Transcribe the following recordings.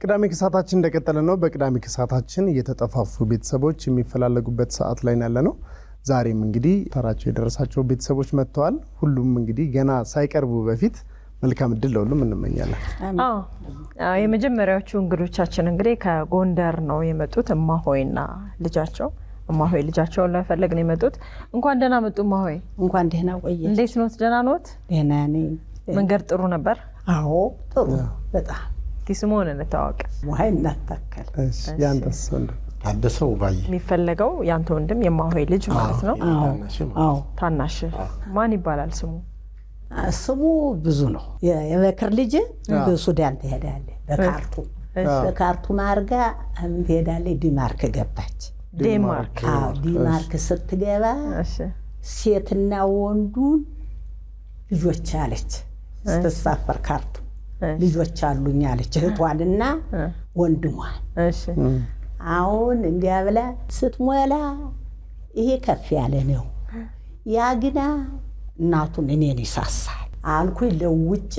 ቅዳሜ ከሰዓታችን እንደቀጠለ ነው። በቅዳሜ ከሰዓታችን የተጠፋፉ ቤተሰቦች የሚፈላለጉበት ሰዓት ላይ ያለነው። ዛሬም እንግዲህ ተራቸው የደረሳቸው ቤተሰቦች መጥተዋል። ሁሉም እንግዲህ ገና ሳይቀርቡ በፊት መልካም እድል ለሁሉም እንመኛለን። የመጀመሪያዎቹ እንግዶቻችን እንግዲህ ከጎንደር ነው የመጡት። እማሆይና ልጃቸው እማሆይ ልጃቸውን ለመፈለግ ነው የመጡት። እንኳን ደህና መጡ እማሆይ። እንኳን ደህና ቆየ። እንዴት ኖት? ደህና ኖት? ደህና ነኝ። መንገድ ጥሩ ነበር? አዎ ጥሩ በጣም። ስሙን እንታወቅ። ሙሀይ እናታከል። እሺ ያንተስ ወንድም? ታደሰው ባይ። የሚፈለገው ያንተ ወንድም የማሆይ ልጅ ማለት ነው? አዎ ታናሽ ማን ይባላል ስሙ? ስሙ ብዙ ነው። የበክር ልጅ በሱዳን ትሄዳለች በካርቱም አድርጋ ትሄዳለች። ዲማርክ ገባች። ዲማርክ ስትገባ ሴትና ወንዱን ልጆች አለች። ስትሳፈር ካርቱም ልጆች አሉኝ አለች። እህቷንና ወንድሟን። አሁን እንዲያ ብላ ስትሞላ ይሄ ከፍ ያለ ነው ያ ግና እናቱን እኔን ይሳሳል አልኩኝ። ለውጭ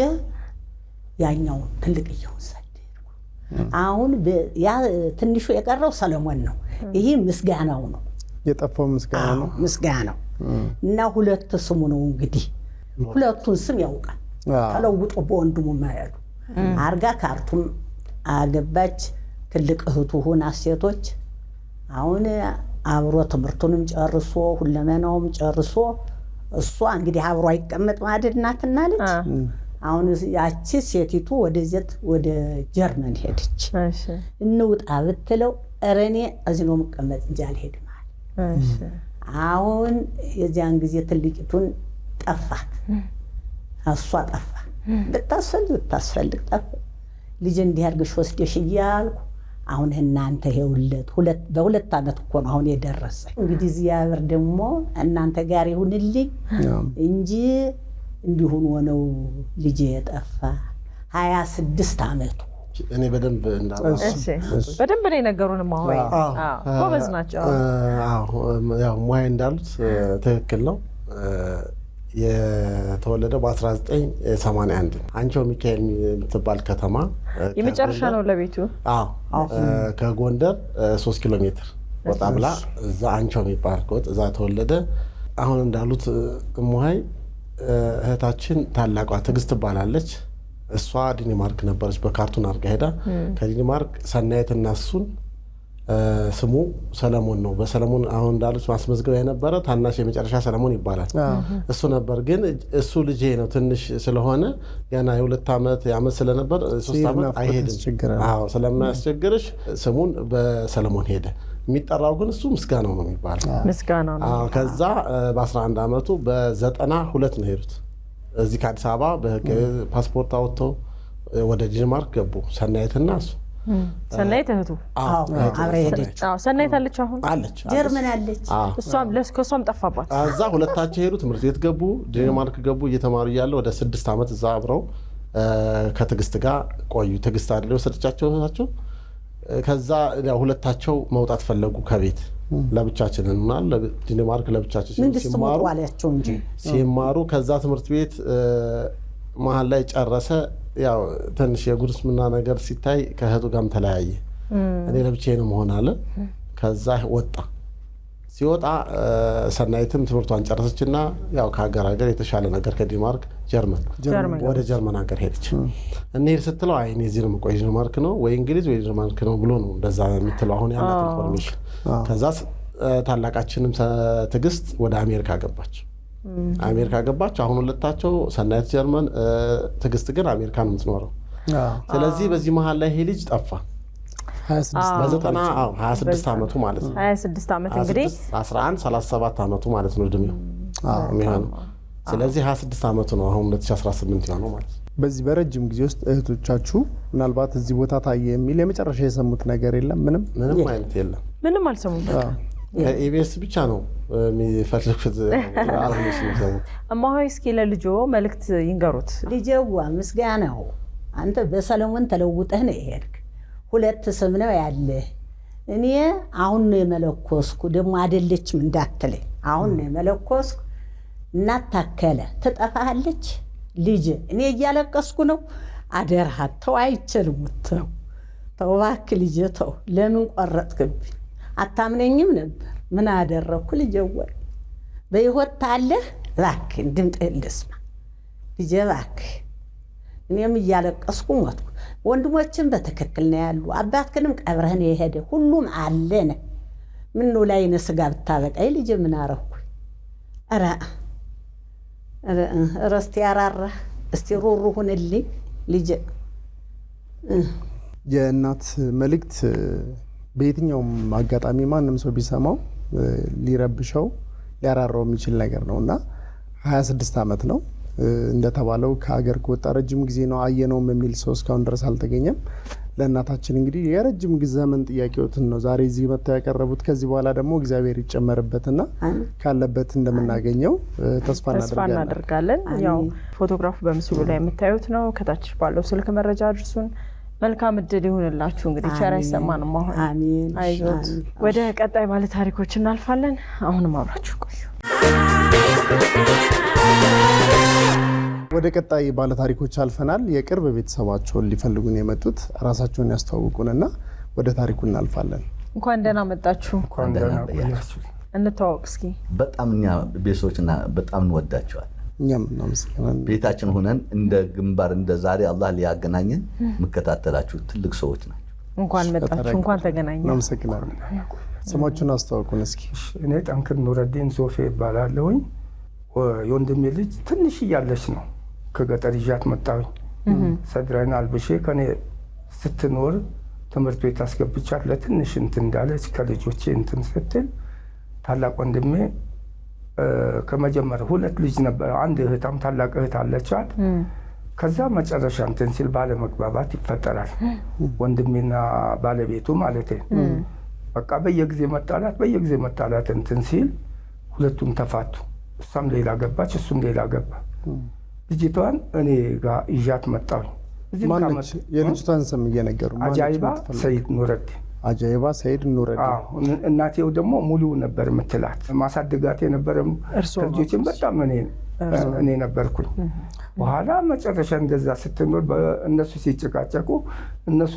ያኛውን ትልቅየውን ሰደድኩ። አሁን ያ ትንሹ የቀረው ሰለሞን ነው። ይሄ ምስጋናው ነው የጠፋው ምስጋናው ነው። ምስጋናው እና ሁለት ስሙ ነው እንግዲህ ሁለቱን ስም ያውቃል። ተለውጦ በወንድሙ ማያዱ አርጋ ካርቱም አገባች። ትልቅ እህቱ ሆና ሴቶች አሁን አብሮ ትምህርቱንም ጨርሶ ሁለመናውም ጨርሶ እሷ እንግዲህ አብሮ አይቀመጥ ማለት እናትና ልጅ። አሁን ያቺ ሴቲቱ ወደ ጀርመን ሄደች። እንውጣ ብትለው እረኔ እዚህ ነው መቀመጥ እንጂ አልሄድም አለ። አሁን የዚያን ጊዜ ትልቂቱን ጠፋት። እሷ ጠፋ። ብታስፈልግ ጠፋ። ልጅ እንዲህ አድርገሽ ወስደሽ እያልኩ አሁን እናንተ ይኸውለት በሁለት ዓመት እኮ ነው አሁን የደረሰ። እንግዲህ እግዚአብሔር ደግሞ እናንተ ጋር ይሁንልኝ እንጂ እንዲሁን ሆነው ልጅ የጠፋ 26 ዓመቱ። እኔ በደንብ በደንብ ነው የነገሩን። ማሆይ ጎበዝ ናቸው። ያው ሙሀይ እንዳሉት ትክክል ነው። የተወለደው በ1981 አንቸው ሚካኤል የምትባል ከተማ የመጨረሻ ነው ለቤቱ። ከጎንደር 3 ኪሎ ሜትር ወጣ ብላ እዛ አንቸው የሚባል ቆጥ እዛ ተወለደ። አሁን እንዳሉት ሙሀይ እህታችን ታላቋ ትግስት ትባላለች። እሷ ዲኒማርክ ነበረች። በካርቱን አድርጋ ሄዳ ከዲኒማርክ ሰናየትና እሱን ስሙ ሰለሞን ነው። በሰለሞን አሁን እንዳሉት ማስመዝገቢያ የነበረ ታናሽ የመጨረሻ ሰለሞን ይባላል። እሱ ነበር። ግን እሱ ልጄ ነው ትንሽ ስለሆነ ገና የ2 ዓመት ያመት ስለነበር 3 ዓመት አይሄድም ስለማያስቸግርሽ ስሙን በሰለሞን ሄደ። የሚጠራው ግን እሱ ምስጋናው ነው የሚባለው። ምስጋናው ነው። ከዛ በ11 ዓመቱ በ92 ነው ሄዱት። እዚህ ከአዲስ አበባ በህግ ፓስፖርት አወጥተው ወደ ዲንማርክ ገቡ። ሰናይትና እሱ ሰናይት እህቱ አብራ ሄደች። ሰናይት አለች አሁን አለች ጀርመን አለች። ከእሷም ጠፋባት። እዛ ሁለታቸው ሄዱ። ትምህርት ቤት ገቡ፣ ዲንማርክ ገቡ። እየተማሩ እያለ ወደ 6 ዓመት እዛ አብረው ከትግስት ጋር ቆዩ። ትግስት አይደለ ወሰደቻቸው እህታቸው። ከዛ ሁለታቸው መውጣት ፈለጉ ከቤት ለብቻችን እንማር ለዲንማርክ ለብቻችን ሲማሩ ከዛ ትምህርት ቤት መሀል ላይ ጨረሰ። ያው ትንሽ የጉርስምና ነገር ሲታይ ከእህቱ ጋርም ተለያየ። እኔ ለብቻዬ ነው መሆን አለ። ከዛ ወጣ። ሲወጣ ሰናይትም ትምህርቷን ጨረሰችና ያው ከሀገር የተሻለ ነገር ከዲንማርክ ወደ ጀርመን ሀገር ሄደች። እንሂድ ስትለው አይ እኔ እዚህ ነው የምቆይ ዲንማርክ ነው ወይ እንግሊዝ ወይ ዲንማርክ ነው ብሎ ነው እንደዛ የምትለው አሁን ያላት ኢንፎርሜሽን። ከዛ ታላቃችንም ትግስት ወደ አሜሪካ ገባች። አሁን ሁለታቸው ሰናይት ጀርመን፣ ትግስት ግን አሜሪካ ነው የምትኖረው። ስለዚህ በዚህ መሀል ላይ ይሄ ልጅ ጠፋ። 26 ዓመቱ ማለት ነው። 26 ዓመት እንግዲህ 11 37 ዓመቱ ማለት ነው እድሜው የሚሆነው። ስለዚህ 26 ዓመቱ ነው አሁን 2018 የሆነው ማለት ነው። በዚህ በረጅም ጊዜ ውስጥ እህቶቻችሁ ምናልባት እዚህ ቦታ ታየ የሚል የመጨረሻ የሰሙት ነገር የለም? ምንም አይነት የለም። ምንም አልሰሙም። ኢቢኤስ ብቻ ነው የሚፈልጉት። እማሆይ እስኪ ለልጆ መልእክት ይንገሩት። ልጄዋ ምስጋናው አንተ በሰለሞን ተለውጠህ ነው የሄድክ። 2 ስም ነው ያለህ። እኔ አሁን ነው የመለኮስኩ ደግሞ አይደለችም እንዳትለኝ። አሁን ነው የመለኮስኩ። እናት ታከለ ትጠፋለች ልጅ እኔ እያለቀስኩ ነው። አደራህ ተው አይችልም ተው ተው እባክህ ልጄ ተው፣ ለምን ቆረጥክብኝ? አታምነኝም ነበር። ምን አደረግኩ ልጄ? ወይ በሕይወት ታለህ? እባክህ ድምፅህን ልስማ ልጄ እባክህ። እኔም እያለቀስኩ ሞትኩ። ወንድሞችን በትክክል ነው ያሉ፣ አባትክንም ቀብረህን የሄደ ሁሉም አለነ። ምነው ላይነ ስጋ ብታበቃኝ ልጄ ምን አረኩ? ኧረ እስቲ ያራራህ እስቲ ሩሩ ሁንልኝ ልጄ። የእናት መልእክት በየትኛውም አጋጣሚ ማንም ሰው ቢሰማው ሊረብሸው ሊያራራው የሚችል ነገር ነው እና 26 ዓመት ነው እንደተባለው ከሀገር ከወጣ ረጅም ጊዜ ነው። አየነውም የሚል ሰው እስካሁን ድረስ አልተገኘም። ለእናታችን እንግዲህ የረጅም ዘመን ጥያቄዎትን ነው ዛሬ እዚህ መጥተው ያቀረቡት። ከዚህ በኋላ ደግሞ እግዚአብሔር ይጨመርበትና ካለበት እንደምናገኘው ተስፋ እናደርጋለን። ያው ፎቶግራፉ በምስሉ ላይ የምታዩት ነው። ከታች ባለው ስልክ መረጃ አድርሱን። መልካም እድል ይሁንላችሁ። እንግዲህ ቸር አይሰማንም። አሁን አሜን። አይዞት። ወደ ቀጣይ ባለ ታሪኮች እናልፋለን። አሁንም አብራችሁ ቆዩ። ወደ ቀጣይ ባለ ታሪኮች አልፈናል። የቅርብ ቤተሰባቸውን ሊፈልጉን የመጡት ራሳቸውን ያስተዋውቁንና ወደ ታሪኩ እናልፋለን። እንኳን ደህና መጣችሁ። እንተዋወቅ እስኪ። በጣም እኛ ቤተሰቦችና በጣም እንወዳቸዋለን። እኛም እናመሰግናለን። ቤታችን ሆነን እንደ ግንባር እንደ ዛሬ አላህ ሊያገናኘን የምከታተላችሁ ትልቅ ሰዎች ናቸው። እንኳን መጣችሁ፣ እንኳን ተገናኘን። እናመሰግናለን። ስማችሁን አስተዋውቁን እስኪ። እኔ ጠንክር ኑረዲን ዞፌ ይባላለሁኝ። የወንድሜ ልጅ ትንሽ እያለች ነው ከገጠር ይዣት መጣሁኝ። ሰድረን አልብሼ ከኔ ስትኖር ትምህርት ቤት አስገብቻት ለትንሽ እንትን እንዳለች ከልጆቼ እንትን ስትል ታላቅ ወንድሜ ከመጀመሪያ 2 ልጅ ነበር። አንድ እህታም ታላቅ እህት አለቻት። ከዛ መጨረሻ እንትን ሲል ባለመግባባት ይፈጠራል። ወንድሜና ባለቤቱ ማለት በቃ በየጊዜ መጣላት እንትን ሲል ሁለቱም ተፋቱ። እሷም ሌላ ገባች፣ እሱም ሌላ ገባ። ልጅቷን እኔ ጋር ይዣት መጣሁኝ። ማነች? የልጅቷን ስም እየነገሩ። አጃይባ ሰይድ ኑረዲን። አጃይባ ሰይድ ኑረዲን። እናቴው ደግሞ ሙሉ ነበር የምትላት። ማሳደጋት የነበረ ልጆችን በጣም እኔ ነበርኩኝ። በኋላ መጨረሻ እንደዛ ስትኖር እነሱ ሲጨቃጨቁ እነሱ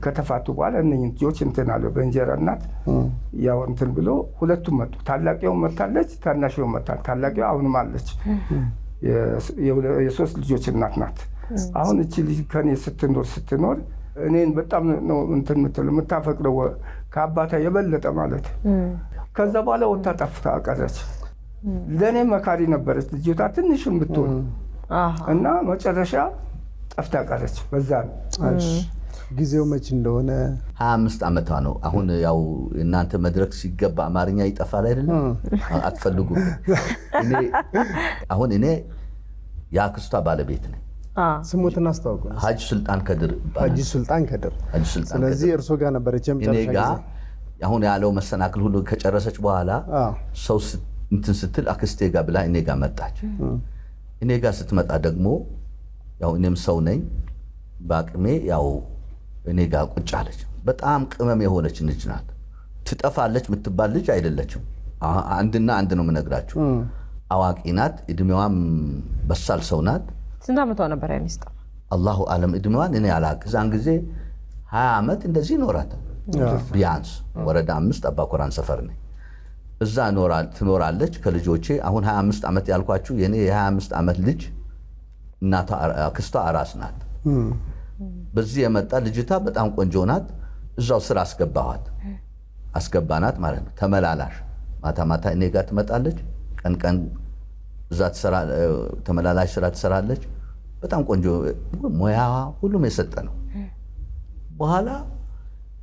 ከተፋቱ በኋላ እነኝህ ልጆች እንትን አለ በእንጀራ እናት ያው እንትን ብሎ ሁለቱም መጡ። ታላቂው መታለች፣ ታናሽው መታል። ታላቂው አሁንም አለች። የ3 ልጆች እናት ናት። አሁን እቺ ልጅ ከኔ ስትኖር እኔን በጣም ነው እንትን የምታፈቅረው ከአባታ የበለጠ ማለት። ከዛ በኋላ ወታ ጠፍታ ቀረች። ለእኔ መካሪ ነበረች ልጅቷ ትንሽም ብትሆን እና መጨረሻ ጠፍታ ቀረች። በዛ ነው ጊዜው መች እንደሆነ 25 ዓመቷ ነው። አሁን ያው እናንተ መድረክ ሲገባ አማርኛ ይጠፋል አይደለም? አትፈልጉም። አሁን እኔ የአክስቷ ባለቤት ነኝ። ስሙትን አስተዋውቁ። ሀጂ ሱልጣን ከድር ይባላል። ሀጂ ሱልጣን ከድር። ስለዚህ እርሶ ጋር ነበረች የመጨረሻ ጊዜ። አሁን ያለው መሰናክል ሁሉ ከጨረሰች በኋላ ሰው እንትን ስትል አክስቴ ጋር ብላ እኔ ጋር መጣች። እኔ ጋር ስትመጣ ደግሞ ያው እኔም ሰው ነኝ በአቅሜ ያው እኔ ጋር ቁጭ አለች። በጣም ቅመም የሆነች ልጅ ናት። ትጠፋለች የምትባል ልጅ አይደለችም። አንድና አንድ ነው የምነግራችሁ። አዋቂ ናት። እድሜዋም በሳል ሰው ናት። ስንት ዓመቷ ነበር ያኔ ስጠፋ? አላሁ አለም እድሜዋን እኔ አላውቅም። እዛን ጊዜ 20 ዓመት እንደዚህ ይኖራታል ቢያንስ። ወረዳ 5 አባኮራን ሰፈር ነኝ። እዛ ትኖራለች ከልጆቼ። አሁን 25 ዓመት ያልኳችሁ የኔ የ25 ዓመት ልጅ እናቷ አክስቷ አራስ ናት። በዚህ የመጣ ልጅቷ በጣም ቆንጆ ናት። እዛው ስራ አስገባናት ማለት ነው። ተመላላሽ ማታ ማታ እኔ ጋር ትመጣለች። ቀን ቀን እዛ ተመላላሽ ስራ ትሰራለች። በጣም ቆንጆ ሙያዋ ሁሉም የሰጠ ነው። በኋላ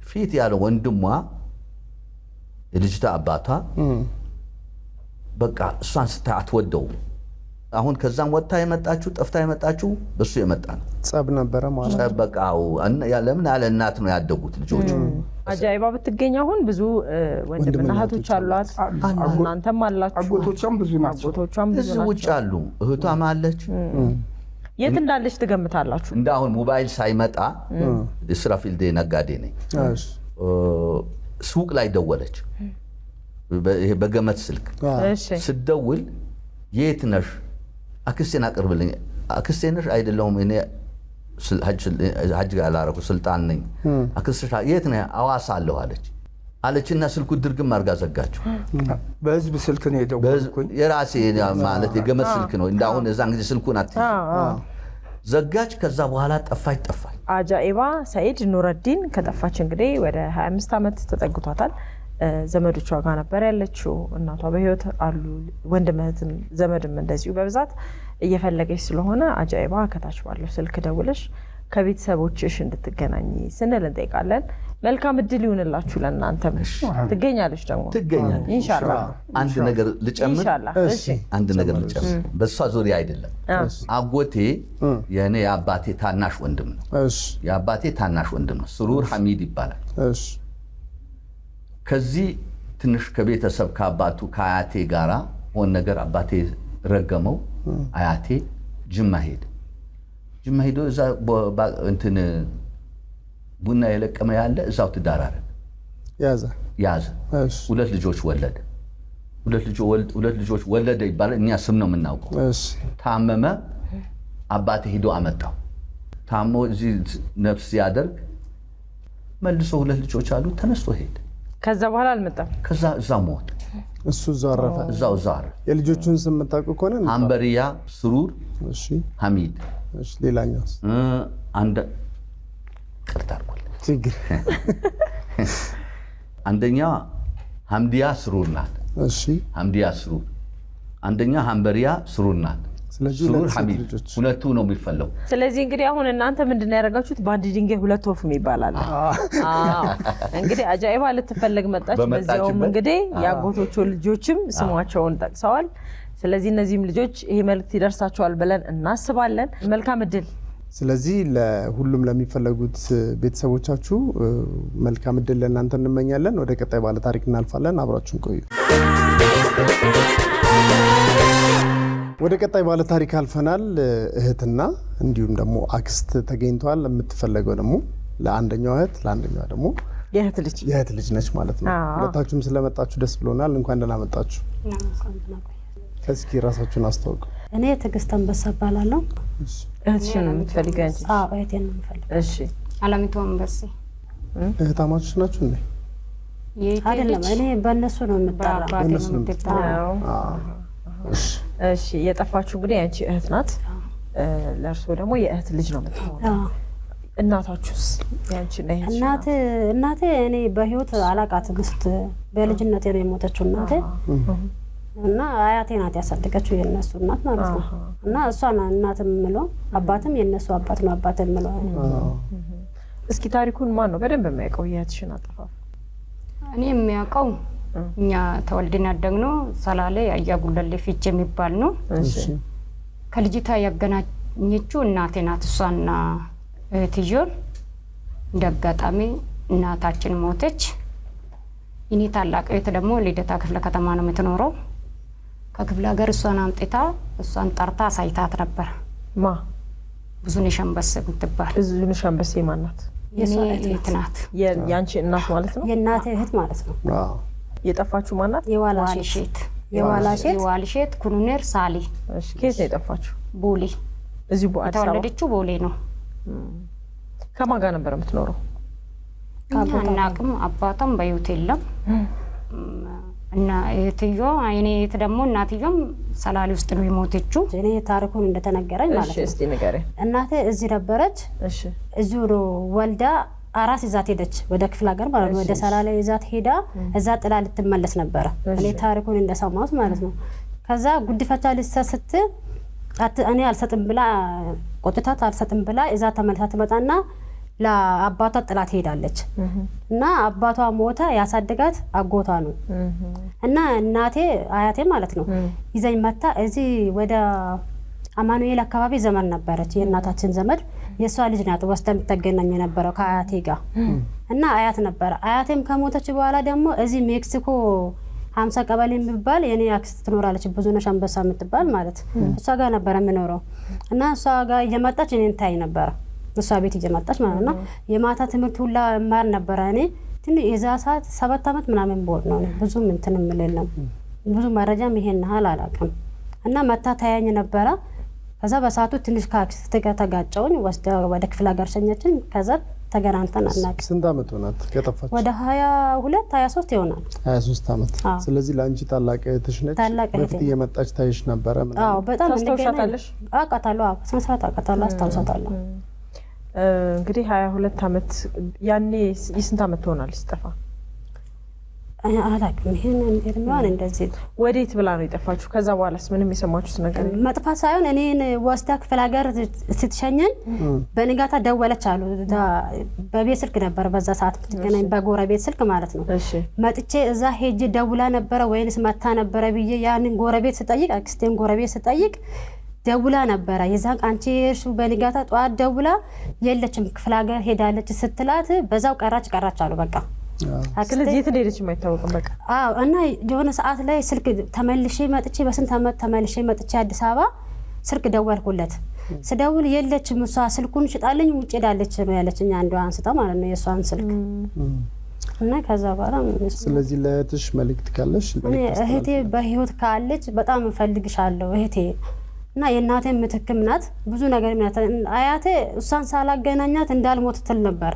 ፊት ያለው ወንድሟ የልጅቷ አባቷ በቃ እሷን ስታይ አትወደውም። አሁን ከዛም ወጥታ የመጣችሁ ጠፍታ የመጣችሁ በሱ የመጣ ነው። ጸብ ነበረ ማለት ጸብ በቃው ለምን ያለ እናት ነው ያደጉት ልጆቹ። አጃይባ ብትገኝ አሁን ብዙ ወንድምና እህቶች አሏት። እናንተም አላችሁ። አጎቶቿም ብዙ ናቸው። እዚህ ውጭ አሉ። እህቷም አለች። የት እንዳለች ትገምታላችሁ? እንደ አሁን ሞባይል ሳይመጣ የስራ ፊልድ ነጋዴ ነኝ። ሱቅ ላይ ደወለች በገመት ስልክ። ስደውል የት ነሽ? አክስቴን አቅርብልኝ። አክስቴ ነሽ? አይደለሁም እኔ ሀጅ ያላረኩ ስልጣን ነኝ አክስትሽ የት ነህ አዋሳ አለሁ አለችና ስልኩ ድርግም አድርጋ ዘጋችው። በህዝብ ስልክ ነው የደወልኩኝ። የራሴ ማለት የገመድ ስልክ ነው እንዳሁን እዛን ጊዜ ስልኩን ዘጋች። ከዛ በኋላ ጠፋች። አጃኢባ ሰኢድ ኑረዲን ከጠፋች እንግዲህ ወደ 25 ዓመት ተጠግቷታል። ዘመዶቿ ጋር ነበር ያለችው። እናቷ በህይወት አሉ። ወንድምህትም ዘመድም እንደዚሁ በብዛት እየፈለገች ስለሆነ አጃኢባ ከታች ባለው ስልክ ደውለሽ ከቤተሰቦችሽ እንድትገናኝ ስንል እንጠይቃለን። መልካም እድል ይሁንላችሁ ለእናንተም። ትገኛለች ደግሞ ትገኛለች ኢንሻአላህ። አንድ ነገር ልጨምር በሷ ዙሪያ አይደለም። አጎቴ የኔ የአባቴ ታናሽ ወንድም ነው። ስሩር ሐሚድ ይባላል። ከዚህ ትንሽ ከቤተሰብ ከአባቱ ከአያቴ ጋራ ሆን ነገር አባቴ ረገመው። አያቴ ጅማ ሄዶ እዛ እንትን ቡና የለቀመ ያለ እዛው ትዳር አደረገ ያዘ። ሁለት ልጆች ወለደ ይባላል። እኛ ስም ነው የምናውቀው። ታመመ። አባቴ ሄዶ አመጣው። ታሞ እዚህ ነፍስ ያደርግ መልሶ ሁለት ልጆች አሉ። ተነስቶ ሄደ። ከዛ በኋላ አልመጣም። ከዛ እዛ ሞት እሱ እዛው አረፈ። የልጆቹን ስም የምታውቁ ከሆነ አንበሪያ፣ ስሩር፣ ሐሚድ። ሌላኛውስ አንድ ቅርታ ችግር አንደኛ ሐምዲያ ስሩር ናት። ሐምዲያ ስሩር አንደኛ፣ ሐምበሪያ ስሩር ናት። ስሩር ሐሚድ ሁለቱ ነው የሚፈለው። ስለዚህ እንግዲህ አሁን እናንተ ምንድነው ያደረጋችሁት? በአንድ ድንጋይ ሁለት ወፍ ይባላል። እንግዲህ አጃኢባ ልትፈለግ መጣች። በዚያውም እንግዲህ ያጎቶቹ ልጆችም ስማቸውን ጠቅሰዋል። ስለዚህ እነዚህም ልጆች ይሄ መልእክት ይደርሳቸዋል ብለን እናስባለን። መልካም እድል። ስለዚህ ለሁሉም ለሚፈለጉት ቤተሰቦቻችሁ መልካም እድል ለእናንተ እንመኛለን። ወደ ቀጣይ ባለ ታሪክ እናልፋለን። አብራችሁን ቆዩ። ወደ ቀጣይ ባለ ታሪክ አልፈናል። እህትና እንዲሁም ደግሞ አክስት ተገኝተዋል። የምትፈለገው ደግሞ ለአንደኛው እህት ለአንደኛው ደግሞ የእህት ልጅ ነች ማለት ነው። ሁለታችሁም ስለመጣችሁ ደስ ብሎናል። እንኳን ደህና መጣችሁ። እስኪ ራሳችሁን አስተዋውቁ። እኔ ትዕግስት አንበሳ እባላለሁ። እህትሽን ነው የምትፈልጊው አንቺ? አዎ እህቴን ነው የምፈልገው። እሺ አላሚቱ አንበሴ። እህታማቾች ናችሁ እንዴ? አይደለም፣ እኔ በእነሱ ነው የምጠራው። እሺ የጠፋችሁ እንግዲህ አንቺ እህት ናት። ለእርሶ ደግሞ የእህት ልጅ ነው የምትሆነው። እናታችሁስ? ያንቺ ነው እናቴ እኔ በህይወት አላቃትም። በልጅነቴ ነው የሞተችው እናቴ እና አያቴ ናት ያሳደገችው፣ የነሱ እናት ማለት ነው። እና እሷ እናት የምለው አባትም የነሱ አባት ነው አባት የምለው። እስኪ ታሪኩን ማን ነው በደንብ የሚያውቀው የእህትሽን አጠፋፍ? እኔ የሚያውቀው እኛ ተወልደን ያደግነው ሰላሌ አያ ጉለሌ ፊቼ የሚባል ነው። ከልጅቷ ያገናኘችው እናቴ ናት። እሷና እህትየውን እንደአጋጣሚ እናታችን ሞተች። እኔ ታላቅ እህት ደግሞ ልደታ ክፍለ ከተማ ነው የምትኖረው። ከክፍለ ሀገር እሷን አምጥታ እሷን ጠርታ አሳይታት ነበር። ብዙነሽ አንበሴ የምትባል። ብዙነሽ አንበሴ ማን ናት? የእህት ናት። የአንቺ እናት ማለት ነው? የእናቴ እህት ማለት ነው። የጠፋችሁ ማን ናት? የዋልሼት ኩኑኔር ሳሊ። ከየት ነው የጠፋችሁ? ቦሌ። እዚሁ አዲስ አበባ? የተወለደችው ቦሌ ነው። ከማን ጋር ነበር የምትኖረው? አናውቅም። አባቷም በህይወት የለም። እና እህትዮ እኔ እህት ደግሞ እናትዮም ሰላሌ ውስጥ ነው የሞተችው። እኔ ታሪኩን እንደተነገረኝ ማለት ነው። እስቲ ንገረኝ። እናቴ እዚህ ነበረች። እዚሁ ወልዳ አራስ ይዛት ሄደች ወደ ክፍለ ሀገር ማለት ነው። ወደ ሰላሌ ይዛት ሄዳ እዛ ጥላ ልትመለስ ነበረ። እኔ ታሪኩን እንደሰማሁት ማለት ነው። ከዛ ጉድፈቻ ልትሰስት እኔ አልሰጥም ብላ ቆጥታት አልሰጥም ብላ እዛ ተመልሳ ትመጣና ለአባቷ ጥላት ሄዳለች። እና አባቷ ሞተ። ያሳደጋት አጎቷ ነው። እና እናቴ አያቴ ማለት ነው ይዘኝ መጣ። እዚህ ወደ አማኑኤል አካባቢ ዘመድ ነበረች፣ የእናታችን ዘመድ። የሷ ልጅ ናት ወስዳ የምትገናኝ የነበረው ከአያቴ ጋር። እና አያት ነበረ። አያቴም ከሞተች በኋላ ደግሞ እዚህ ሜክሲኮ 50 ቀበሌ የሚባል የኔ አክስት ትኖራለች፣ ብዙነሽ አንበሳ የምትባል ማለት። እሷ ጋር ነበረ የምኖረው። እና እሷ ጋር እየመጣች እኔን ታይ ነበረ። እሷ ቤት እየመጣች ማለት ነው። የማታ ትምህርት ሁላ ማር ነበረ። እኔ ትንሽ የዛ ሰዓት 7 ዓመት ምናምን ቦል ነው። ብዙም እንትን የምልለም ብዙ መረጃም ይሄን ያህል አላውቅም። እና መታ ታያኝ ነበረ። ከዛ በሰዓቱ ትንሽ ከአክስቴ ጋር ተጋጨውን ወስዳ ወደ ክፍለ ሀገር ሸኘችን። ከዛ ተገናኝተን አናውቅም። ስንት ዓመት ሆናት ከጠፋች? ወደ 22 23 ይሆናል። 23 ዓመት። ስለዚህ ለአንቺ ታላቅ እህትሽ ነች። በፊት እየመጣች ታይሽ ነበረ? አዎ በጣም ታስታውሻታለሽ? አውቃታለሁ። አዎ ስነ ስርዓት አውቃታለሁ፣ አስታውሳታለሁ። እንግዲህ 22 ዓመት ያኔ የስንት ዓመት ትሆናለች ሲጠፋ? አላውቅም። ይሄን እድሜዋን እንደዚህ ወዴት ብላ ነው የጠፋችሁ? ከዛ በኋላስ ምንም የሰማችሁት ነገር? መጥፋት ሳይሆን እኔን ወስዳ ክፍለ ሀገር ስትሸኘን በንጋታ ደወለች አሉ። በቤት ስልክ ነበር በዛ ሰዓት ትገናኝ፣ በጎረቤት ስልክ ማለት ነው። መጥቼ እዛ ሄጄ ደውላ ነበረ ወይንስ መታ ነበረ ብዬ ያንን ጎረቤት ስጠይቅ፣ አክስቴን ጎረቤት ስጠይቅ ደውላ ነበረ። የዛን አንቺ እርሱ በንጋታ ጠዋት ደውላ የለችም ክፍለ ሀገር ሄዳለች ስትላት በዛው ቀራች አሉ በቃ። ስለዚህ የት እንደሄደች የማይታወቅም በቃ። አዎ እና የሆነ ሰዓት ላይ ስልክ ተመልሼ መጥቼ በስንት ዓመት ተመልሼ መጥቼ አዲስ አበባ ስልክ ደወልኩለት። ስደውል የለችም እሷ ስልኩን ሽጣለኝ ውጭ ሄዳለች ነው ያለችኝ። አንዷ አንስታ ማለት ነው የእሷን ስልክ እና ከዛ በኋላ ስለዚህ ለእህትሽ መልእክት ካለሽ? እህቴ በህይወት ካለች በጣም እፈልግሻለሁ እህቴ እና የእናቴ ምትክም ናት። ብዙ ነገር ምናት አያቴ እሷን ሳላገናኛት እንዳልሞት ትል ነበር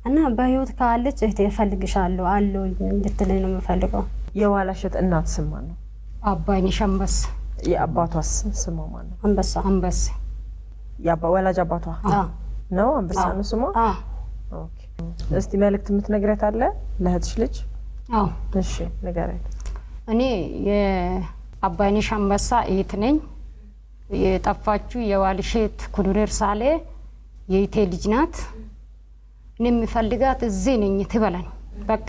እና በህይወት ካለች እህቴ እፈልግሻለሁ አለው እንድትለኝ ነው የምፈልገው። የዋላሸት እናት ስም ማን ነው? አባይነሽ አንበሳ። የአባቷስ ስሟ ማን ነው? አንበሳ። ወላጅ አባቷ ነው አንበሳ ነው ስሟ? ኦኬ። እስቲ መልእክት የምትነግረት አለ ለእህትሽ ልጅ? አዎ እሺ ንገረኝ። እኔ የአባይነሽ አንበሳ እህት ነኝ። የጠፋችው የዋልሸት ኩዱሬር ሳሌ የእህቴ ልጅ ናት። እኔ የምፈልጋት እዚህ ነኝ ትበላኝ በቃ።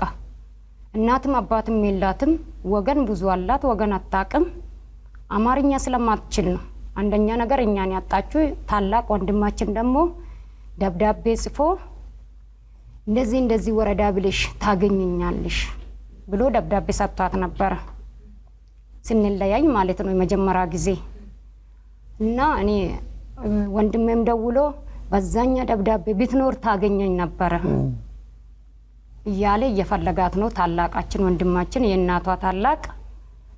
እናትም አባትም የላትም። ወገን ብዙ አላት፣ ወገን አታውቅም። አማርኛ ስለማትችል ነው አንደኛ ነገር እኛን ያጣችው። ታላቅ ወንድማችን ደግሞ ደብዳቤ ጽፎ እንደዚህ ወረዳ ብለሽ ታገኘኛለሽ ብሎ ደብዳቤ ሰጥቷት ነበረ ስንለያይ ማለት ነው የመጀመሪያ ጊዜ። እና እኔ ወንድሜም ደውሎ በዛኛ ደብዳቤ ብትኖር ታገኘኝ ነበረ እያለ እየፈለጋት ነው። ታላቃችን ወንድማችን የእናቷ ታላቅ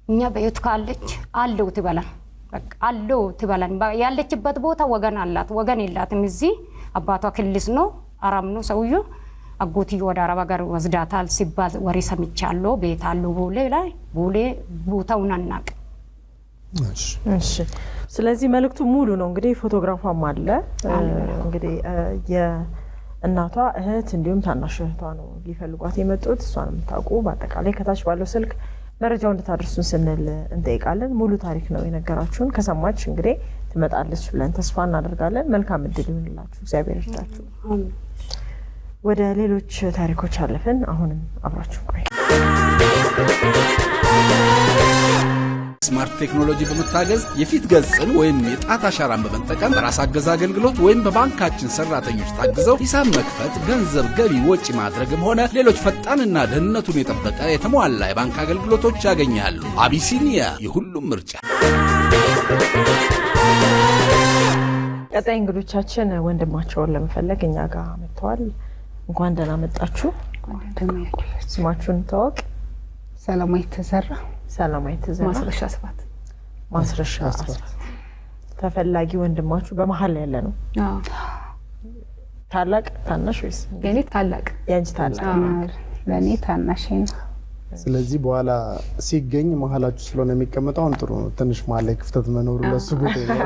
እኛ በህይወት ካለች አለው ትበላን በቃ አለው ትበላን። ያለችበት ቦታ ወገን አላት፣ ወገን የላትም። እዚህ አባቷ ክልስ ነው፣ አራም ነው ሰውዬው። አጎትዮ ወደ አረብ ሀገር ወስዳታል ሲባል ወሬ ሰምቻለሁ። ቤት አለው ቦሌ ላይ፣ ቦሌ ቦታውን አናውቅም። እሺ ስለዚህ መልእክቱ ሙሉ ነው እንግዲህ ፎቶግራፏም አለ። እንግዲህ የእናቷ እህት እንዲሁም ታናሽ እህቷ ነው ሊፈልጓት የመጡት። እሷን የምታውቁ በአጠቃላይ ከታች ባለው ስልክ መረጃው እንድታደርሱን ስንል እንጠይቃለን። ሙሉ ታሪክ ነው የነገራችሁን። ከሰማች እንግዲህ ትመጣለች ብለን ተስፋ እናደርጋለን። መልካም እድል ይሁንላችሁ፣ እግዚአብሔር ይርዳችሁ። ወደ ሌሎች ታሪኮች አለፍን። አሁንም አብራችሁ ቆዩ። ስማርት ቴክኖሎጂ በመታገዝ የፊት ገጽን ወይም የጣት አሻራን በመጠቀም በራስ አገዝ አገልግሎት ወይም በባንካችን ሰራተኞች ታግዘው ሂሳብ መክፈት፣ ገንዘብ ገቢ ወጪ ማድረግም ሆነ ሌሎች ፈጣንና ደህንነቱን የጠበቀ የተሟላ የባንክ አገልግሎቶች ያገኛሉ። አቢሲኒያ የሁሉም ምርጫ። ቀጣይ እንግዶቻችን ወንድማቸውን ለመፈለግ እኛ ጋር መጥተዋል። እንኳን ደህና መጣችሁ። ስማችሁን ተዋወቅ። ሰላማዊት ተዘራ። ሰላማዊት ተዘራ። ማስረሻ አስራት። ተፈላጊ ወንድማችሁ በመሀል ያለ ነው? አዎ። ታላቅ ታናሽ ወይስ? የኔ ታላቅ። ያንቺ ታላቅ? ለኔ ታናሽ ነው። ስለዚህ በኋላ ሲገኝ መሀላችሁ ስለሆነ የሚቀመጠው አሁን ጥሩ ነው። ትንሽ መሀል ላይ ክፍተት መኖሩ ለሱ ጉዳይ ነው።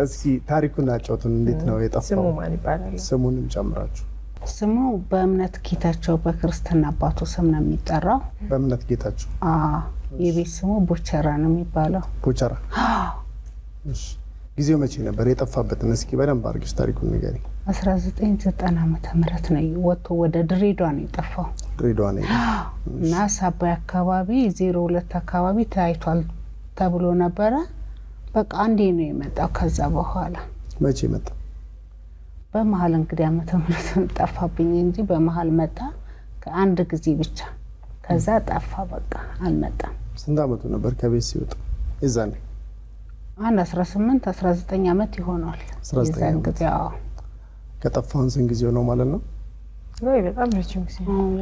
እስኪ ታሪኩን አጫውቱን። እንዴት ነው የጠፋው? ስሙ ማን ይባላል? ስሙንም ጨምራችሁ። ስሙ በእምነት ጌታቸው በክርስትና አባቱ ስም ነው የሚጠራው። በእምነት ጌታቸው? አዎ። የቤት ስሙ ቦቸራ ነው የሚባለው። ቦቸራ። እሺ። ጊዜው መቼ ነበር የጠፋበትን እስኪ በደንብ አድርገሽ ታሪኩን ንገሪ። 1990 ዓመተ ምህረት ነው ወጥቶ ወደ ድሬዳዋ ነው የጠፋው። ድሬዳዋ ነው እና ሳባይ አካባቢ 02 አካባቢ ታይቷል ተብሎ ነበረ። በቃ አንዴ ነው የመጣው። ከዛ በኋላ መቼ መጣ? በመሃል እንግዲህ ዓመተ ምህረት ጠፋብኝ እንጂ በመሃል መጣ ከአንድ ጊዜ ብቻ። ከዛ ጠፋ በቃ አልመጣም። ስንት ዓመቱ ነበር ከቤት ሲወጣ? የዛኔ አንድ 18 19 ዓመት ይሆናል። 19 ዓመት። ከጠፋን ስንት ጊዜው ነው ማለት ነው? ወይ በጣም ረጅም ጊዜ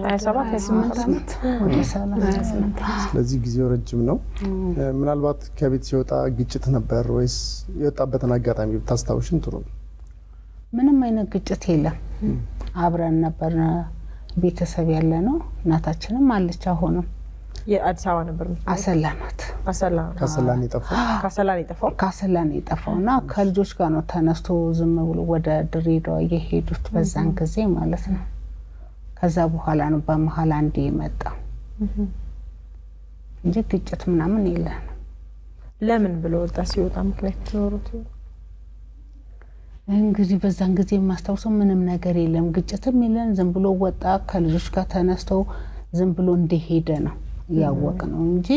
27 ዓመት ወደ 38 ስለዚህ ጊዜው ረጅም ነው። ምናልባት ከቤት ሲወጣ ግጭት ነበር ወይስ የወጣበትን አጋጣሚ ብታስታውሽን ጥሩ ነው። ምንም አይነት ግጭት የለም። አብረን ነበር ቤተሰብ ያለ ነው። እናታችንም አለች አሁንም የአዲስ አበባ ነበር አሰላናት ካሰላን የጠፋውና ከልጆች ጋር ነው ተነስቶ ዝም ብሎ ወደ ድሬዳዋ የሄዱት በዛን ጊዜ ማለት ነው። ከዛ በኋላ ነው በመሃል አንዴ የመጣው እንጂ ግጭት ምናምን የለም። ለምን ብሎ ወጣ? ሲወጣ ምክንያት ኖሮት እንግዲህ በዛን ጊዜ የማስታውሰው ምንም ነገር የለም፣ ግጭትም የለም። ዝም ብሎ ወጣ ከልጆች ጋር ተነስቶ ዝም ብሎ እንደሄደ ነው ያወቅ ነው እንጂ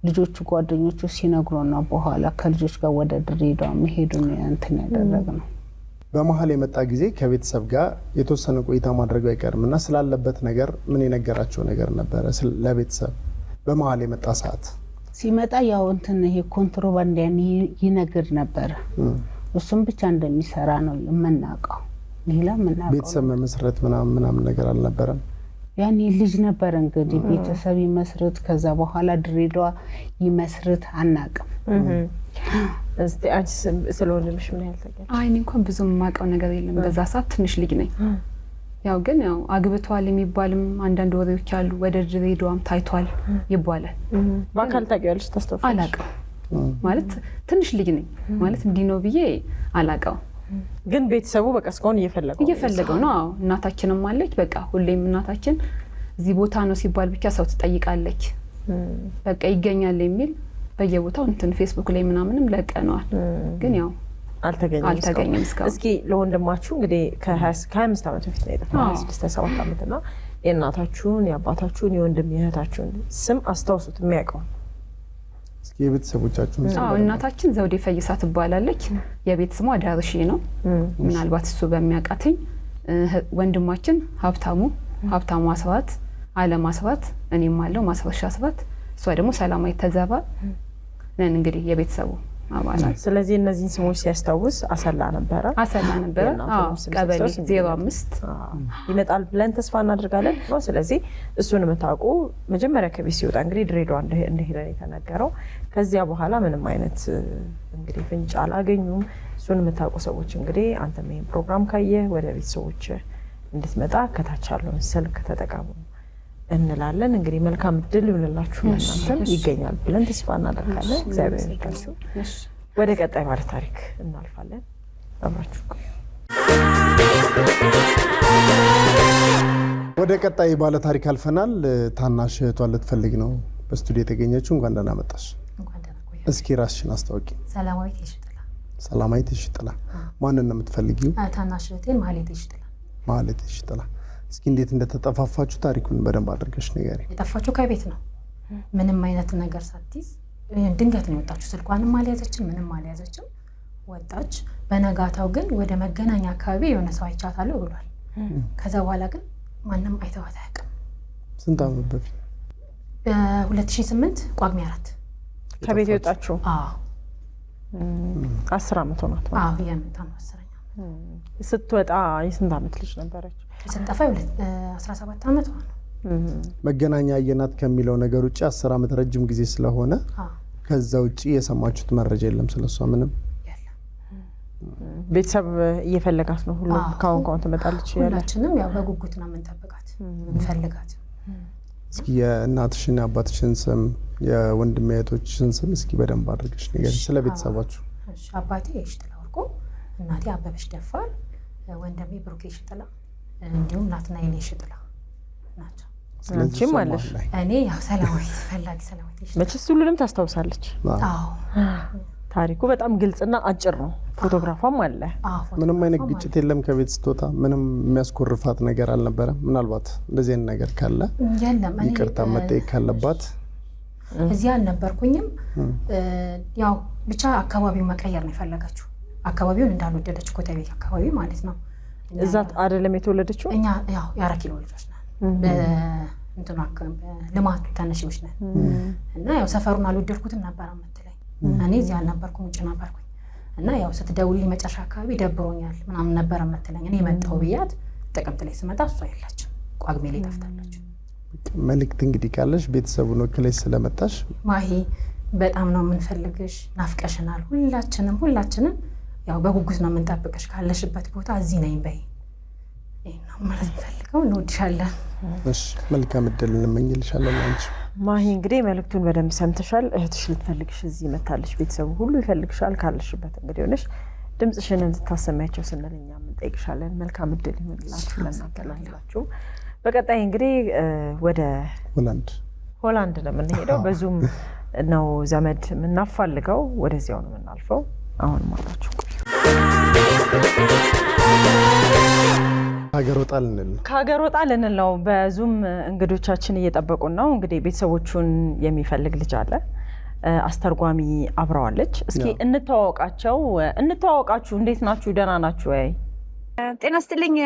ልጆቹ ጓደኞቹ ሲነግሩና በኋላ ከልጆች ጋር ወደ ድሬዳዋ መሄዱን እንትን ያደረግነው። በመሃል የመጣ ጊዜ ከቤተሰብ ጋር የተወሰነ ቆይታ ማድረግ አይቀርምና ስላለበት ነገር ምን የነገራቸው ነገር ነበረ? ለቤተሰብ በመሃል የመጣ ሰዓት ሲመጣ ያው እንትን ይሄ ኮንትሮባንድ ያን ይነግር ነበር። እሱም ብቻ እንደሚሰራ ነው የምናውቀው። ሌላ ምናውቀው ቤተሰብ መመስረት ምናምን ነገር አልነበረም። ያኔ ልጅ ነበር እንግዲህ ቤተሰብ ይመስርት ከዛ በኋላ ድሬዳዋ ይመስርት አናውቅም። እስቲ አንቺ ስለወንድምሽ ምን ያህል ታውቂያለሽ? አይ እኔ እንኳን ብዙም የማውቀው ነገር የለም። በዛ ሰዓት ትንሽ ልጅ ነኝ። ያው ግን ያው አግብቷል የሚባልም አንዳንድ ወሬዎች አሉ። ወደ ድሬዳዋም ታይቷል ይባላል። በአካል ታውቂያለሽ? ታስተውላለሽ? አላውቅም ማለት ትንሽ ልጅ ነኝ ማለት እንዲህ ነው ብዬ አላውቀው። ግን ቤተሰቡ በቃ እስካሁን እየፈለገው ነው። አዎ እናታችንም አለች። በቃ ሁሌም እናታችን እዚህ ቦታ ነው ሲባል ብቻ ሰው ትጠይቃለች። በቃ ይገኛል የሚል በየቦታው እንትን ፌስቡክ ላይ ምናምንም ለቀነዋል። ግን ያው አልተገኘም እስካሁን። እስኪ ለወንድማችሁ እንግዲህ ከ25 ዓመት በፊት ነው የጠፋው 26 ዓመትና የእናታችሁን የአባታችሁን የወንድም የእህታችሁን ስም አስታውሱት የሚያውቀው? እስኪ የቤተሰቦቻችሁን ስም። እናታችን ዘውዴ ፈይሳ ትባላለች። የቤት ስሟ ዳርሺ ነው። ምናልባት እሱ በሚያውቃትኝ። ወንድማችን ሀብታሙ አስራት፣ አለም አስራት፣ እኔም አለው ማስረሻ አስራት፣ እሷ ደግሞ ሰላማዊ ተዘባ ነን እንግዲህ የቤተሰቡ አባላት። ስለዚህ እነዚህን ስሞች ሲያስታውስ አሰላ ነበረ። ቀበሌ 05 ይመጣል ብለን ተስፋ እናደርጋለን። ስለዚህ እሱን የምታውቁ መጀመሪያ ከቤት ሲወጣ እንግዲህ ድሬዳዋ እንደሄደ የተነገረው። ከዚያ በኋላ ምንም አይነት እንግዲህ ፍንጭ አላገኙም። እሱን የምታውቁ ሰዎች እንግዲህ አንተም ይሄን ፕሮግራም ካየህ ወደ ቤተሰቦች እንድትመጣ ከታች ያለውን ስልክ ተጠቀሙ እንላለን። እንግዲህ መልካም እድል ይሁንላችሁ። እናንተም ይገኛል ብለን ተስፋ እናደርጋለን። እግዚአብሔር ይርዳችሁ። ወደ ቀጣይ ባለ ታሪክ እናልፋለን። አብራችሁ ወደ ቀጣይ ባለ ታሪክ አልፈናል። ታናሽ እህቷን ልትፈልግ ነው በስቱዲዮ የተገኘችው። እንኳን ደህና መጣሽ። እስኪ ራስሽን አስታውቂ። ሰላማዊት ይሽጥላ። ማንን ነው የምትፈልጊው? ታናሽ እህቴን ማህሌት ይሽጥላ። እስኪ እንዴት እንደተጠፋፋችሁ ታሪኩን በደንብ አድርገሽ ንገሪ። የጠፋችሁ ከቤት ነው። ምንም አይነት ነገር ሳትይዝ ድንገት ነው የወጣችሁ። ስልኳንም አልያዘችም፣ ምንም አልያዘችም። ወጣች። በነጋታው ግን ወደ መገናኛ አካባቢ የሆነ ሰው አይቻታለሁ ብሏል። ከዛ በኋላ ግን ማንም አይተዋት አያውቅም። ስንት ዓመት በፊት? በ2008 ጳጉሜ 4 ከቤት የወጣችሁ? 10 ዓመት ሆናት ማለት ነው። የመጣ ነው 10ኛ። ስትወጣ የስንት ዓመት ልጅ ነበረች? ስንጠፋ 17 ዓመት ሆነ። መገናኛ አየናት ከሚለው ነገር ውጪ 10 ዓመት ረጅም ጊዜ ስለሆነ ከዛ ውጪ የሰማችሁት መረጃ የለም ስለሷ? ምንም ቤተሰብ እየፈለጋት ነው። ሁሉ ካሁን ትመጣለች ያለ ሁላችንም ያው በጉጉት ነው የምንጠብቃት የምንፈልጋት። እስኪ የእናትሽን የአባትሽን ስም የወንድም እህቶችሽን ስም እስኪ በደንብ አድርገሽ ንገሪኝ ስለ ቤተሰባችሁ። እሺ። አባቴ ይሽጥላ ወርቁ፣ እናቴ አበበሽ ደፋር፣ ወንድሜ ብሩኬ ይሽጥላ እንዲሁም ናትናኤል ይሽጥላ ናቸው። አንቺም አለሽ? እኔ ያው ሰላማዊት ፈላጊ ሰላማዊት ይሽጥላ። መቼስ ሁሉንም ታስታውሳለች። አዎ። ታሪኩ በጣም ግልጽና አጭር ነው። ፎቶግራፏም አለ። ምንም አይነት ግጭት የለም ከቤት ስትወጣ? ምንም የሚያስኮርፋት ነገር አልነበረም? ምናልባት እንደዚህ አይነት ነገር ካለ ይቅርታ መጠየቅ ካለባት። እዚህ አልነበርኩኝም። ያው ብቻ አካባቢው መቀየር ነው የፈለገችው። አካባቢውን እንዳልወደደች ኮተቤ አካባቢ ማለት ነው። እዛ አይደለም የተወለደችው? እኛ ያው የ4 ኪሎ ልጆች ነን። እንትኑ ልማቱ ተነሺዎች ነን እና ያው ሰፈሩን አልወደድኩትም ነበር የምትለኝ። እኔ እዚህ አልነበርኩም፣ ውጭ ነበርኩኝ እና ያው ስትደውልልኝ መጨረሻ አካባቢ ደብሮኛል ምናምን ነበር የምትለኝ። እኔ መጣሁ ብያት ጥቅምት ላይ ስመጣ እሷ የለችም፣ ጳጉሜ ላይ ጠፍታለች። መልእክት እንግዲህ ካለሽ ቤተሰቡን ወክለሽ ስለመጣሽ ማሂ በጣም ነው የምንፈልግሽ፣ ናፍቀሽናል። ሁላችንም ያው በጉጉት ነው የምንጠብቅሽ። ካለሽበት ቦታ እዚህ ነኝ በይ። ይሄን ነው ማለት ፈልገው። እንወድሻለን። እሺ መልካም እድል እንመኝልሻለን። አንቺ ማሂ እንግዲህ መልእክቱን በደንብ ሰምተሻል። እህትሽ ልትፈልግሽ እዚህ መታለሽ። ቤተሰቡ ሁሉ ይፈልግሻል። ካለሽበት እንግዲህ ሆነሽ ድምጽሽን እንድታሰሚያቸው ስንል እኛም እንጠይቅሻለን። መልካም እድል ይሁንላችሁ ለእናንተ ለሁላችሁ። በቀጣይ እንግዲህ ወደ ሆላንድ ነው የምንሄደው። በዙም ነው ዘመድ የምናፋልገው። ወደዚያው ነው የምናልፈው። አሁን ማላችሁ ከሀገር ወጣ ልንል ነው። በዙም እንግዶቻችን እየጠበቁን ነው። እንግዲህ ቤተሰቦቹን የሚፈልግ ልጅ አለ። አስተርጓሚ አብረዋለች። እስኪ እንተዋወቃችሁ። እንዴት ናችሁ? ደህና ናችሁ ወይ? ጤና ይስጥልኝ።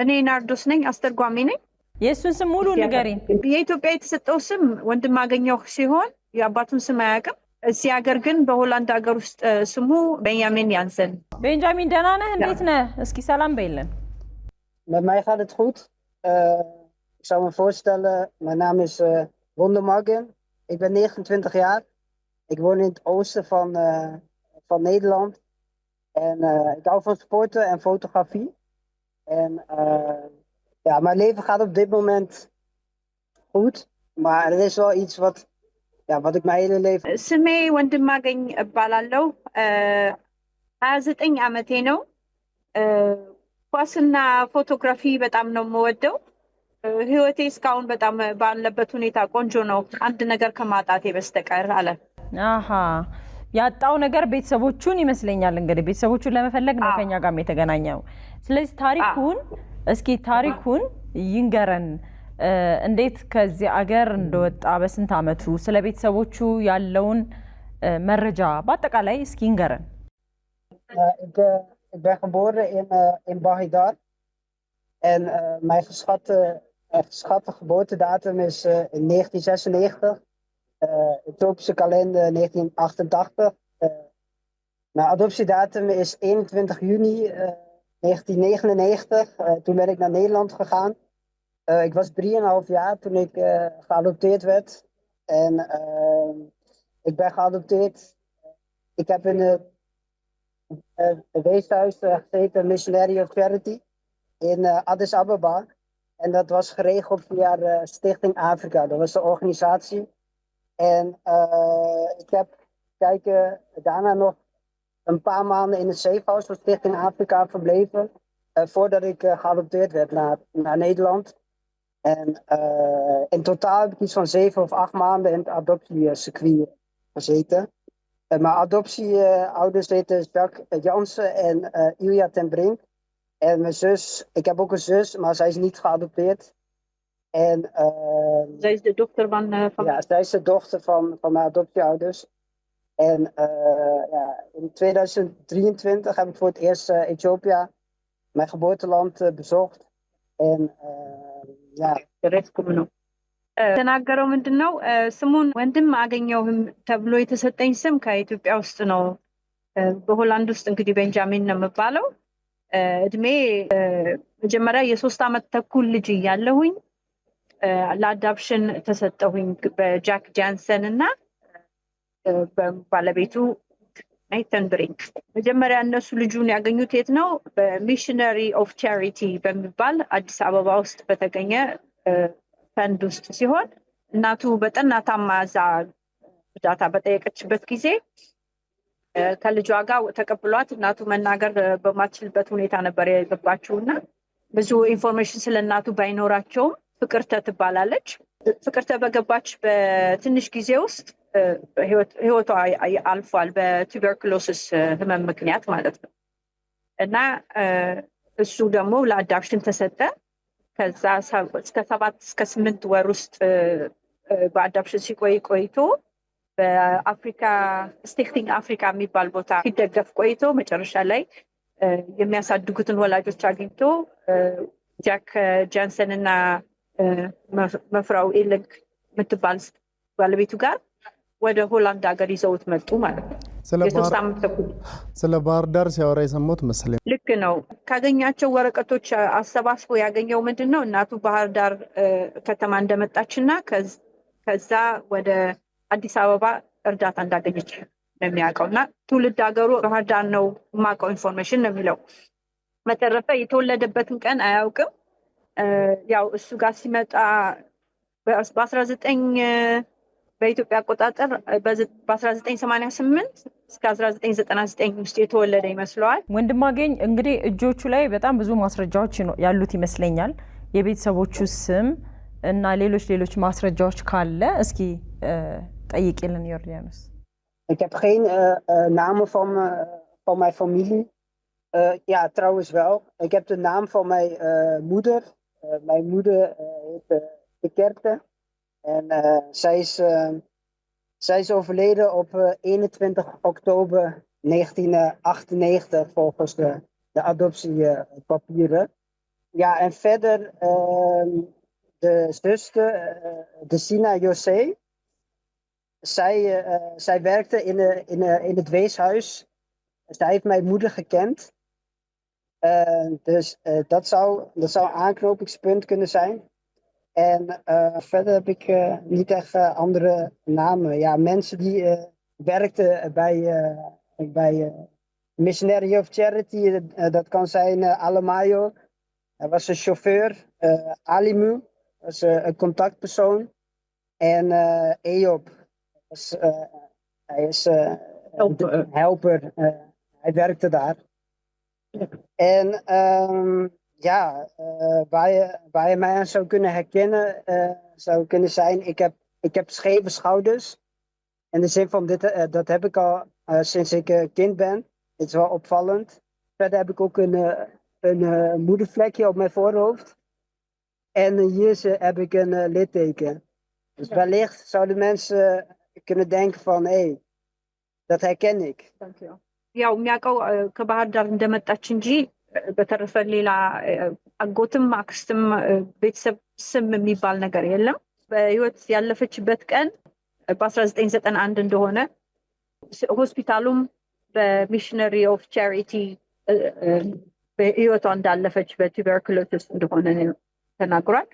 እኔ ናርዶስ ነኝ፣ አስተርጓሚ ነኝ። የእሱን ስም ሙሉ ንገሪኝ። የኢትዮጵያ የተሰጠው ስም ወንድማገኘሁ ሲሆን የአባቱን ስም አያውቅም። እዚህ ሀገር ግን በሆላንድ ሀገር ውስጥ ስሙ ቤንጃሚን ያንሰን። ቤንጃሚን ደህና ነህ? እንዴት ነህ? እስኪ ሰላም በይልን። Met mij gaat het goed. Ik zou me voorstellen, mijn naam is Wondermagen. Ik ben 29 jaar. Ik woon in het oosten van Nederland. En ik hou van sporten en fotografie. En ja, mijn leven gaat op dit moment goed. Maar er is wel iets wat ik mijn hele leven... ስሜ ወንድማገኝ እባላለሁ። 29 ዓመቴ ነው። ኳስና ፎቶግራፊ በጣም ነው የምወደው። ህይወቴ እስካሁን በጣም ባለበት ሁኔታ ቆንጆ ነው፣ አንድ ነገር ከማጣቴ በስተቀር አለ። ያጣው ነገር ቤተሰቦቹን ይመስለኛል። እንግዲህ ቤተሰቦቹን ለመፈለግ ነው ከኛ ጋር የተገናኘው። ስለዚህ ታሪኩን ይንገረን። እንዴት ከዚህ አገር እንደወጣ፣ በስንት አመቱ፣ ስለ ቤተሰቦቹ ያለውን መረጃ በአጠቃላይ እስኪ ይንገረን። Ik ben geboren in Bahidar. En mijn geschatte geboortedatum is in 1996. De tropische kalender 1988. Mijn adoptiedatum is 21 juni 1999. Toen ben ik naar Nederland gegaan. Ik was 3,5 jaar toen ik geadopteerd werd. En ik ben geadopteerd. Ik heb in het weeshuis gezeten, Missionary of Charity, in Addis Ababa. En dat was geregeld via de Stichting Afrika. Dat was de organisatie. En ik heb daarna nog een paar maanden in het safehouse van Stichting Afrika verbleven. Voordat ik geadopteerd werd naar Nederland. En in totaal heb ik iets van 7 of 8 maanden in het adoptiecircuit gezeten. Mijn adoptieouders heten Jacques Jansen en Ilja ten Brink. En mijn zus, ik heb ook een zus, maar zij is niet geadopteerd. En, zij is de dochter van... Ja, zij is de dochter van mijn adoptieouders. En in 2023 heb ik voor het eerst Ethiopië, mijn geboorteland, bezocht. En terechtkomen ook. ተናገረው ምንድነው ስሙን ወንድም አገኘሁም ተብሎ የተሰጠኝ ስም ከኢትዮጵያ ውስጥ ነው። በሆላንድ ውስጥ እንግዲህ ቤንጃሚን ነው የምባለው። እድሜ መጀመሪያ የ3 ዓመት ተኩል ልጅ እያለሁኝ ለአዳፕሽን ተሰጠሁኝ በጃክ ጃንሰን እና በባለቤቱ ናይተን ብሪንክ። መጀመሪያ እነሱ ልጁን ያገኙት የት ነው? በሚሽነሪ ኦፍ ቻሪቲ በሚባል አዲስ አበባ ውስጥ በተገኘ ፈንድ ውስጥ ሲሆን እናቱ በጠና ታማ እዛ እርዳታ በጠየቀችበት ጊዜ ከልጇ ጋር ተቀብሏት እናቱ መናገር በማትችልበት ሁኔታ ነበር የገባችውና ብዙ ኢንፎርሜሽን ስለ እናቱ ባይኖራቸውም ፍቅርተ ትባላለች። ፍቅርተ በገባች በትንሽ ጊዜ ውስጥ ህይወቷ አልፏል፣ በቱበርኩሎሲስ ህመም ምክንያት ማለት ነው። እና እሱ ደግሞ ለአዳፕሽን ተሰጠ። ከዛ እስከ 7 እስከ 8 ወር ውስጥ በአዳፕሽን ሲቆይ ቆይቶ በአፍሪካ ስቲክቲንግ አፍሪካ የሚባል ቦታ ሲደገፍ ቆይቶ መጨረሻ ላይ የሚያሳድጉትን ወላጆች አግኝቶ ጃክ ጃንሰን እና መፍራው ኤለግ የምትባል ባለቤቱ ጋር ወደ ሆላንድ ሀገር ይዘውት መጡ ማለት ነው። ስለ ባህር ዳር ሲያወራ የሰማሁት መሰለኝ። ልክ ነው። ካገኛቸው ወረቀቶች አሰባስቦ ያገኘው ምንድን ነው እናቱ ባህር ዳር ከተማ እንደመጣችና ከዛ ወደ አዲስ አበባ እርዳታ እንዳገኘች ነው የሚያውቀው እና ትውልድ ሀገሩ ባህር ዳር ነው የማውቀው ኢንፎርሜሽን ነው የሚለው። በተረፈ የተወለደበትን ቀን አያውቅም። ያው እሱ ጋር ሲመጣ በ19 በኢትዮጵያ አቆጣጠር በ1988 እስከ 1999 ውስጥ የተወለደ ይመስለዋል። ወንድማገኝ እንግዲህ እጆቹ ላይ በጣም ብዙ ማስረጃዎች ያሉት ይመስለኛል። የቤተሰቦቹ ስም እና ሌሎች ማስረጃዎች ካለ እስኪ ጠይቂልን ዮርዳኖስ። Ik heb geen namen van mijn familie. Ja, trouwens wel. Ik heb de naam van mijn moeder. Mijn moeder heet De Kerke. En zij is overleden op 21 oktober 1998 volgens de adoptiepapieren. Ja, en verder de zuster, de Sina José. Zij werkte in het weeshuis. Zij heeft mijn moeder gekend. Dus dat zou een aanknopingspunt kunnen zijn. En verder heb ik niet echt andere namen. Ja, mensen die werkten bij Missionary of Charity. Dat kan zijn Alemayo. Hij was een chauffeur. Alimu was een contactpersoon. En Eop. Hij is een helper. Hij werkte daar. En waar je mij aan zou kunnen herkennen, zou kunnen zijn, ik heb scheve schouders. In de zin van, dat heb ik al sinds ik kind ben. Dit is wel opvallend. Verder heb ik ook een moedervlekje op mijn voorhoofd. En hier heb ik een litteken. Dus wellicht zouden mensen kunnen denken van, hé, dat herken ik. Dankjewel. ያው የሚያውቀው ከባህር ዳር እንደመጣች እንጂ በተረፈ ሌላ አጎትም አክስትም ቤተሰብ ስም የሚባል ነገር የለም። በህይወት ያለፈችበት ቀን በ1991 እንደሆነ ሆስፒታሉም በሚሽነሪ ኦፍ ቻሪቲ በህይወቷ እንዳለፈች በቱበርኩሎሲስ እንደሆነ ተናግሯል።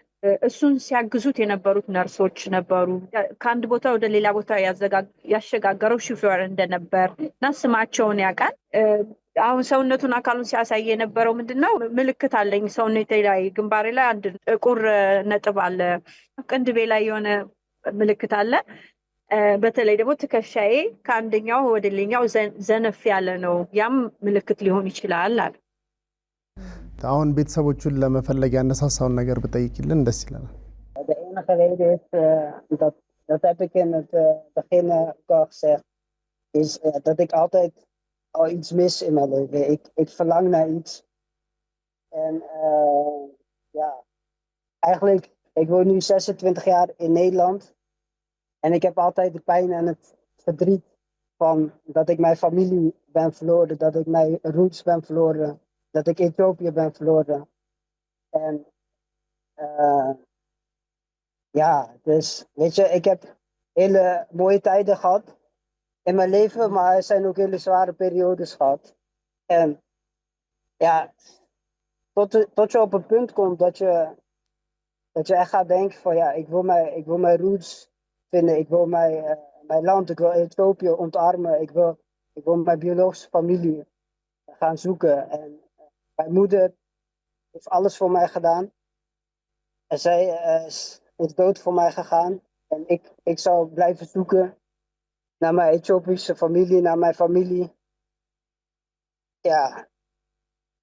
እሱን ሲያግዙት የነበሩት ነርሶች ነበሩ። ከአንድ ቦታ ወደ ሌላ ቦታ ያሸጋገረው ሹፌር እንደነበር እና ስማቸውን ያውቃል። አሁን ሰውነቱን አካሉን ሲያሳይ የነበረው ምንድነው ምልክት አለኝ ሰውነቴ ላይ ግንባሬ ላይ አንድ ጥቁር ነጥብ አለ፣ ቅንድቤ ላይ የሆነ ምልክት አለ። በተለይ ደግሞ ትከሻዬ ከአንደኛው ወደ ሌላኛው ዘነፍ ያለ ነው፣ ያም ምልክት ሊሆን ይችላል አለ። አሁን ቤተሰቦቹን ለመፈለግ ያነሳሳውን ነገር ብጠይቅልን ደስ ይለናል። De enige reden is, dat heb ik in het begin ook al gezegd, is dat ik altijd al iets mis in mijn leven. Ik verlang naar iets. En ja, eigenlijk, ik woon nu 26 jaar in Nederland. En ik heb altijd de pijn en het verdriet van dat ik mijn familie ben verloren, dat ik mijn roots ben verloren. Dat ik Ethiopië ben verloren. En ja, dus weet je, ik heb hele mooie tijden gehad in mijn leven, maar er zijn ook hele zware periodes gehad. En ja, tot je op een punt komt dat je echt gaat denken van ja, ik wil mijn roots vinden, ik wil mijn land, ik wil Ethiopië ontarmen, ik wil mijn biologische familie gaan zoeken. En mijn moeder heeft alles voor mij gedaan. En zij is dood voor mij gegaan. En ik zou blijven zoeken naar mijn Ethiopische familie, naar mijn familie. Ja,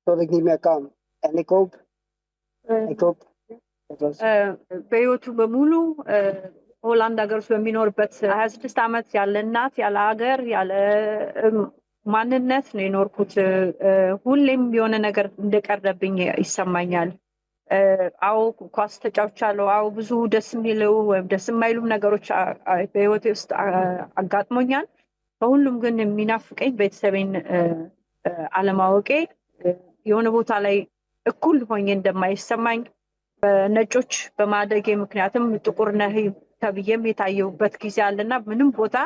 tot ik niet meer kan. En ik hoop. በህይወቱ በሙሉ ሆላንድ ሀገር ውስጥ በሚኖርበት 26 ዓመት ያለ እናት ያለ ሀገር ያለ ማንነት ነው የኖርኩት። ሁሌም የሆነ ነገር እንደቀረብኝ ይሰማኛል። አዎ ኳስ ተጫውቻለሁ። አዎ ብዙ ደስ የሚለው ወይም ደስ የማይሉም ነገሮች በህይወቴ ውስጥ አጋጥሞኛል። ከሁሉም ግን የሚናፍቀኝ ቤተሰቤን አለማወቄ፣ የሆነ ቦታ ላይ እኩል ሆኜ እንደማይሰማኝ፣ በነጮች በማደጌ ምክንያትም ጥቁር ነህ ተብዬም የታየሁበት ጊዜ አለና ምንም ቦታ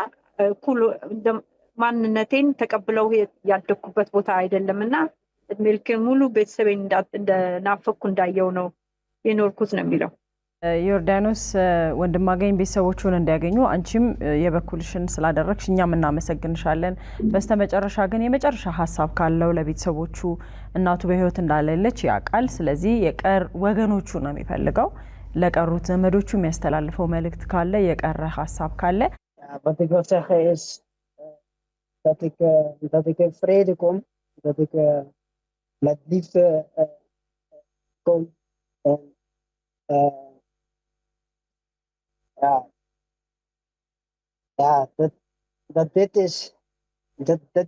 እኩል ማንነቴን ተቀብለው ያደኩበት ቦታ አይደለምና እድሜ ልኬን ሙሉ ቤተሰቤን እንደናፈኩ እንዳየው ነው የኖርኩት ነው የሚለው። ዮርዳኖስ ወንድማገኝ ቤተሰቦቹን እንዲያገኙ አንቺም የበኩልሽን ስላደረግሽ እኛም እናመሰግንሻለን። በስተመጨረሻ ግን የመጨረሻ ሀሳብ ካለው ለቤተሰቦቹ እናቱ በህይወት እንዳለች ያውቃል። ስለዚህ የቀር ወገኖቹ ነው የሚፈልገው። ለቀሩት ዘመዶቹ የሚያስተላልፈው መልእክት ካለ የቀረ ሀሳብ ካለ Wat ik wil zeggen is dat ik in vrede kom, dat ik met liefde kom en dat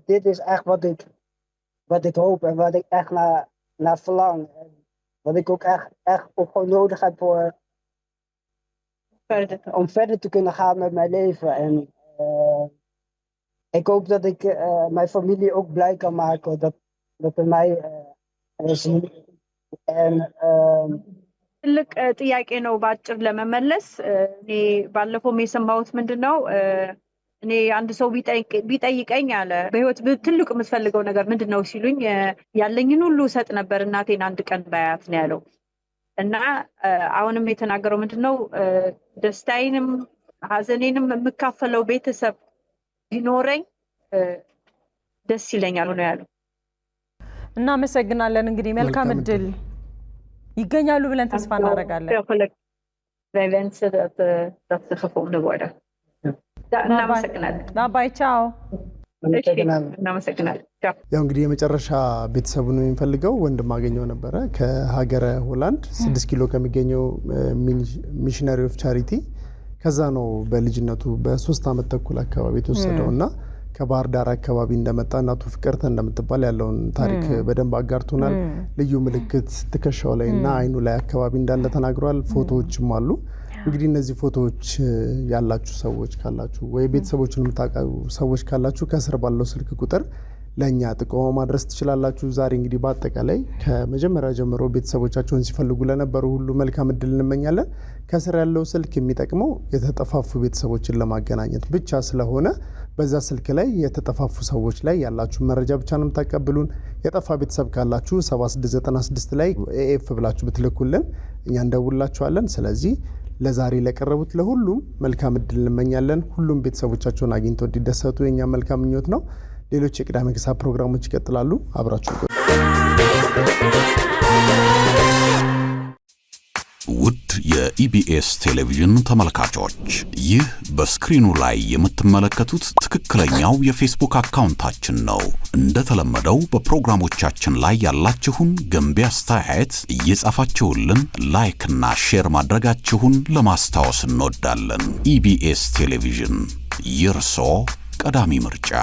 dit is echt wat ik hoop en wat ik echt naar verlang. En wat ik ook echt ook gewoon nodig heb om verder te kunnen gaan met mijn leven. En ik hoop dat ik mijn familie ook blij kan maken dat er mij zien. En ትልቅ ጥያቄ ነው ባጭር ለመመለስ። እኔ ባለፈው የሰማሁት ምንድነው እኔ አንድ ሰው ቢጠይቀኝ አለ በህይወት ትልቅ የምትፈልገው ነገር ምንድነው ሲሉኝ ያለኝን ሁሉ ሰጥ ነበር እናቴን አንድ ቀን ባያት ነው ያለው። እና አሁንም የተናገረው ምንድነው ደስታዬንም ሀዘኔንም የምካፈለው ቤተሰብ ቢኖረኝ ደስ ይለኛል ነው ያለው። እናመሰግናለን። እንግዲህ መልካም እድል ይገኛሉ ብለን ተስፋ እናደርጋለን። እናመሰግናለን። ባይ ቻው። እናመሰግናለን። ያው እንግዲህ የመጨረሻ ቤተሰቡን የሚፈልገው ወንድማገኘው ነበረ ከሀገረ ሆላንድ 6 ኪሎ ከሚገኘው ሚሽነሪ ኦፍ ቻሪቲ። ከዛ ነው በልጅነቱ በ3 ዓመት ተኩል አካባቢ የተወሰደውና ከባህር ዳር አካባቢ እንደመጣ እናቱ ፍቅርተ እንደምትባል ያለውን ታሪክ በደንብ አጋርቶናል። ልዩ ምልክት ትከሻው ላይና አይኑ ላይ አካባቢ እንዳለ ተናግሯል። ፎቶዎችም አሉ። እንግዲህ እነዚህ ፎቶዎች ያላችሁ ሰዎች ካላችሁ ወይ ቤተሰቦችን የምታውቁ ሰዎች ካላችሁ ከስር ባለው ስልክ ቁጥር ለኛ ጥቆማ ማድረስ ትችላላችሁ። ዛሬ እንግዲህ በአጠቃላይ ከመጀመሪያ ጀምሮ ቤተሰቦቻቸውን ሲፈልጉ ለነበሩ ሁሉ መልካም እድል እንመኛለን። ከስር ያለው ስልክ የሚጠቅመው የተጠፋፉ ቤተሰቦችን ለማገናኘት ብቻ ስለሆነ በዛ ስልክ ላይ የተጠፋፉ ሰዎች ላይ ያላችሁ መረጃ ብቻ ነው የምታቀብሉን። የጠፋ ቤተሰብ ካላችሁ 7696 ላይ ኤኤፍ ብላችሁ ብትልኩልን እኛ እንደውላችኋለን። ስለዚህ ለዛሬ ለቀረቡት ለሁሉም መልካም እድል እንመኛለን። ሁሉም ቤተሰቦቻቸውን አግኝተው እንዲደሰቱ የኛ መልካም ምኞት ነው። ሌሎች የቅዳሜ ከሰዓት ፕሮግራሞች ይቀጥላሉ። አብራችሁ ውድ የኢቢኤስ ቴሌቪዥን ተመልካቾች፣ ይህ በስክሪኑ ላይ የምትመለከቱት ትክክለኛው የፌስቡክ አካውንታችን ነው። እንደተለመደው በፕሮግራሞቻችን ላይ ያላችሁን ገንቢ አስተያየት እየጻፋችሁልን ላይክ እና ሼር ማድረጋችሁን ለማስታወስ እንወዳለን። ኢቢኤስ ቴሌቪዥን የርሶ ቀዳሚ ምርጫ።